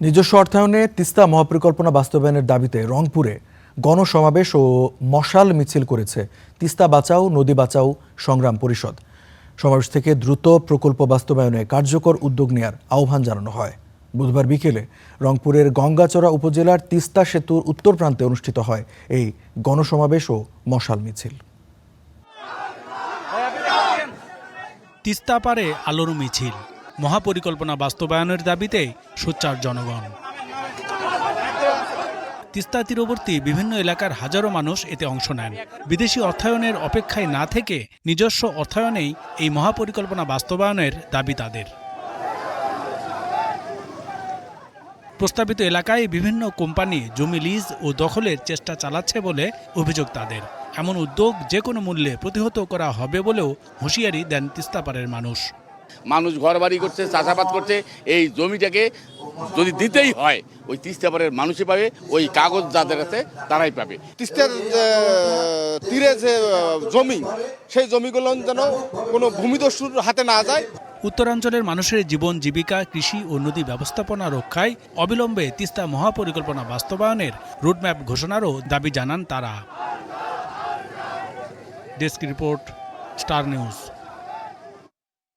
নিজস্ব অর্থায়নে তিস্তা মহাপরিকল্পনা বাস্তবায়নের দাবিতে রংপুরে গণসমাবেশ ও মশাল মিছিল করেছে তিস্তা বাঁচাও নদী বাঁচাও সংগ্রাম পরিষদ। সমাবেশ থেকে দ্রুত প্রকল্প বাস্তবায়নে কার্যকর উদ্যোগ নেয়ার আহ্বান জানানো হয়। বুধবার বিকেলে রংপুরের গঙ্গাচড়া উপজেলার তিস্তা সেতুর উত্তর প্রান্তে অনুষ্ঠিত হয় এই গণসমাবেশ ও মশাল মিছিল। তিস্তা পারে আলোর মিছিল, মহাপরিকল্পনা বাস্তবায়নের দাবিতে সোচ্চার জনগণ। তিস্তা তীরবর্তী বিভিন্ন এলাকার হাজারো মানুষ এতে অংশ নেন। বিদেশি অর্থায়নের অপেক্ষায় না থেকে নিজস্ব অর্থায়নেই এই মহাপরিকল্পনা বাস্তবায়নের দাবি তাদের। প্রস্তাবিত এলাকায় বিভিন্ন কোম্পানি জমি লিজ ও দখলের চেষ্টা চালাচ্ছে বলে অভিযোগ তাদের। এমন উদ্যোগ যে কোনো মূল্যে প্রতিহত করা হবে বলেও হুঁশিয়ারি দেন তিস্তাপাড়ের মানুষ। মানুষ ঘরবাড়ি করছে, চাষাবাদ করছে, এই জমিটাকে যদি দিতেই হয় ওই তিস্তাপাড়ের মানুষই পাবে, ওই কাগজ যাদের আছে তারাই পাবে। তিস্তার তীরে যে জমি, সেই জমিগুলো যেন কোনো ভূমিদস্যুর হাতে না যায়। উত্তরাঞ্চলের মানুষের জীবন জীবিকা, কৃষি ও নদী ব্যবস্থাপনা রক্ষায় অবিলম্বে তিস্তা মহাপরিকল্পনা বাস্তবায়নের রোডম্যাপ ঘোষণারও দাবি জানান তারা। Desk report, star news.